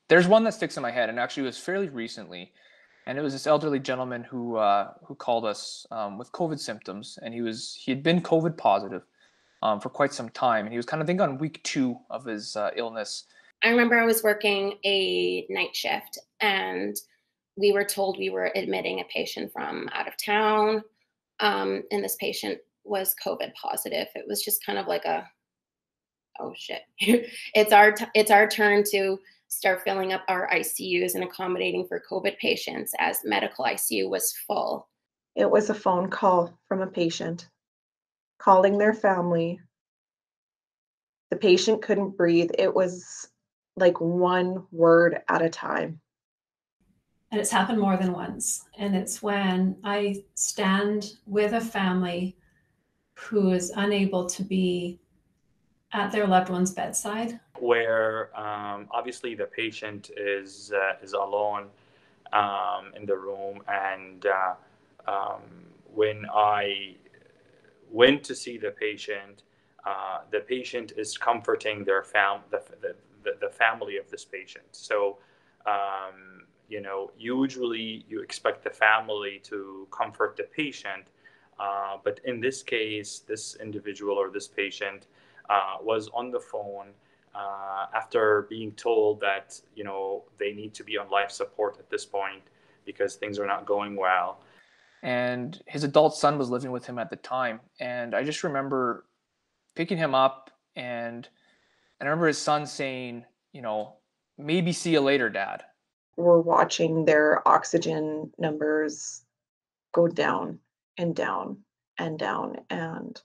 There's one that sticks in my head, and actually it was fairly recently, and it was this elderly gentleman who called us with COVID symptoms, and he had been COVID positive for quite some time, and he was kind of, I think, on week 2 of his illness. I remember I was working a night shift and we were told we were admitting a patient from out of town. And this patient was COVID positive. It was just kind of like a, oh shit, it's our turn to start filling up our ICUs and accommodating for COVID patients as medical ICU was full. It was a phone call from a patient calling their family. The patient couldn't breathe. It was like one word at a time. And it's happened more than once. And it's when I stand with a family who is unable to be at their loved one's bedside. Where obviously the patient is alone in the room, and when I went to see the patient is comforting their the family of this patient. So usually you expect the family to comfort the patient, but in this case, this individual or this patient was on the phone after being told that they need to be on life support at this point because things are not going well. And his adult son was living with him at the time, and I just remember picking him up, and I remember his son saying, maybe see you later, Dad. We're watching their oxygen numbers go down and down and down, and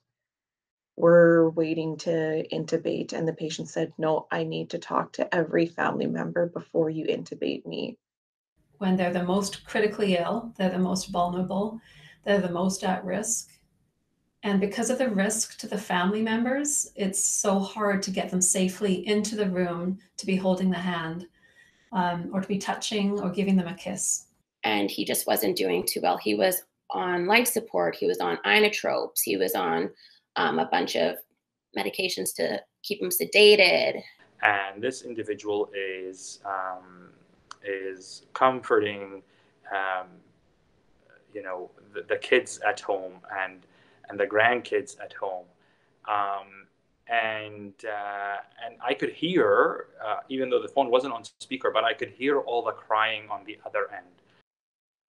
we're waiting to intubate, and the patient said, no, I need to talk to every family member before you intubate me. When they're the most critically ill, they're the most vulnerable, they're the most at risk. And because of the risk to the family members, it's so hard to get them safely into the room to be holding the hand or to be touching or giving them a kiss. And he just wasn't doing too well. He was on life support. He was on inotropes. He was on a bunch of medications to keep him sedated. And this individual is comforting, the kids at home and the grandkids at home, and I could hear, even though the phone wasn't on speaker, but I could hear all the crying on the other end.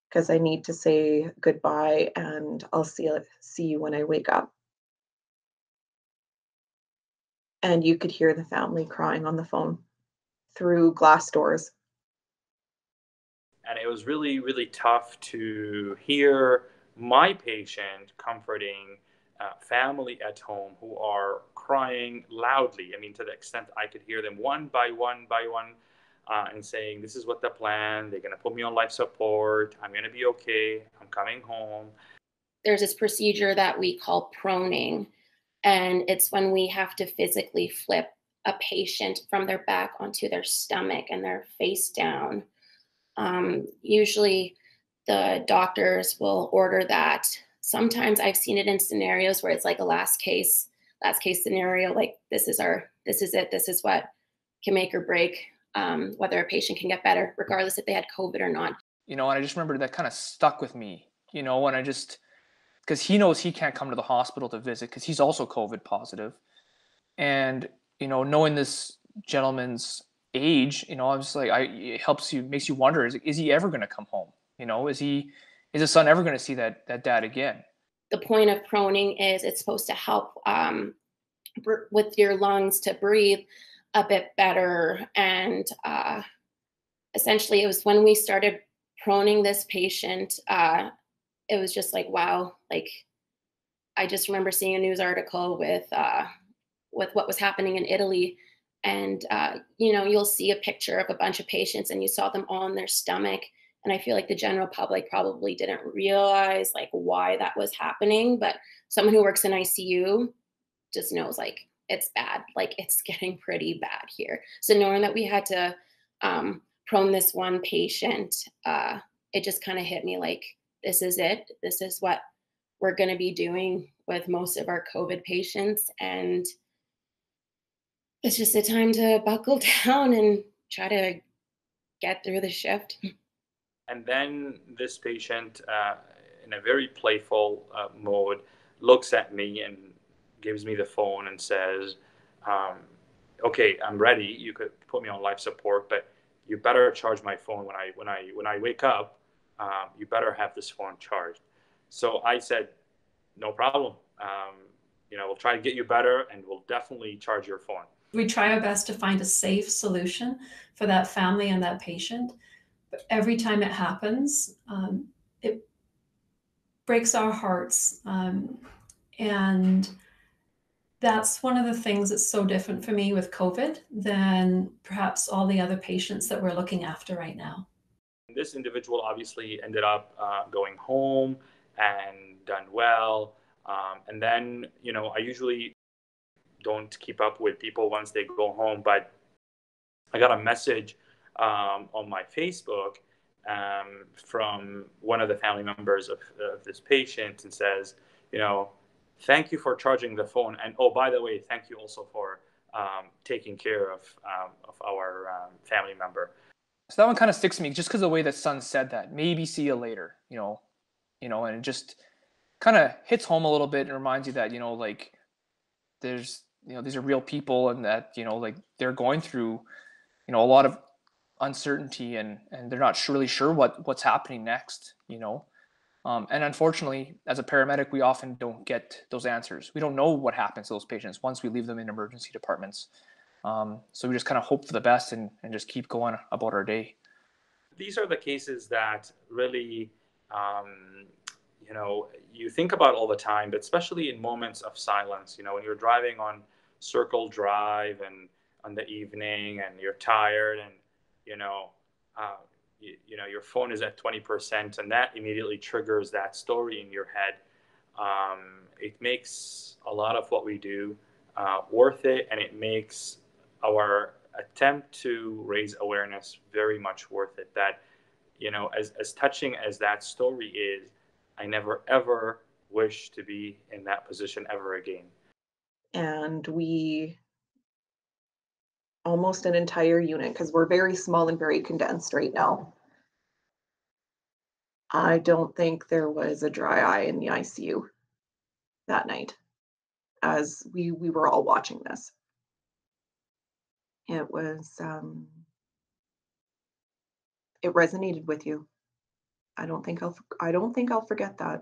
Because I need to say goodbye, and I'll see you when I wake up. And you could hear the family crying on the phone through glass doors. And it was really, really tough to hear my patient comforting family at home who are crying loudly. I mean, to the extent I could hear them one by one and saying, this is what the plan, they're going to put me on life support, I'm going to be okay, I'm coming home. There's this procedure that we call proning, and it's when we have to physically flip a patient from their back onto their stomach and their face down. Usually the doctors will order that. Sometimes I've seen it in scenarios where it's like a last case scenario, like this is it, this is what can make or break whether a patient can get better, regardless if they had COVID or not. And I just remember that kind of stuck with me, because he knows he can't come to the hospital to visit because he's also COVID positive. And, knowing this gentleman's age, I was like, makes you wonder, is he ever going to come home? Is his son ever going to see that dad again? The point of proning is it's supposed to help with your lungs to breathe a bit better. And essentially it was when we started proning this patient, it was just like, wow. Like, I just remember seeing a news article with what was happening in Italy. And, you'll see a picture of a bunch of patients and you saw them all on their stomach. And I feel like the general public probably didn't realize like why that was happening. But someone who works in ICU just knows like it's bad, like it's getting pretty bad here. So knowing that we had to prone this one patient, it just kind of hit me like, this is it. This is what we're going to be doing with most of our COVID patients. And it's just a time to buckle down and try to get through the shift. And then this patient, in a very playful mode, looks at me and gives me the phone and says, "Okay, I'm ready. You could put me on life support, but you better charge my phone when I wake up. You better have this phone charged." So I said, "No problem. We'll try to get you better, and we'll definitely charge your phone." We try our best to find a safe solution for that family and that patient. But every time it happens, it breaks our hearts. And that's one of the things that's so different for me with COVID than perhaps all the other patients that we're looking after right now. This individual obviously ended up going home and done well. And then, I usually don't keep up with people once they go home, but I got a message on my Facebook from one of the family members of this patient, and says, "Thank you for charging the phone. And oh, by the way, thank you also for taking care of our family member." So that one kind of sticks to me just because the way that son said that. Maybe see you later, and it just kind of hits home a little bit and reminds you that, like there's, these are real people, and that, like they're going through, a lot of uncertainty, and they're not really sure what's happening next, and unfortunately, as a paramedic, we often don't get those answers. We don't know what happens to those patients once we leave them in emergency departments. So we just kind of hope for the best, and just keep going about our day. These are the cases that really, you think about all the time, but especially in moments of silence, when you're driving on Circle Drive and on the evening, and you're tired, and, your phone is at 20%, and that immediately triggers that story in your head. It makes a lot of what we do worth it, and it makes our attempt to raise awareness very much worth it. That, as touching as that story is, I never ever wish to be in that position ever again. And we almost an entire unit, because we're very small and very condensed right now. I don't think there was a dry eye in the ICU that night as we were all watching this. It was it resonated with you. I don't think I'll forget that.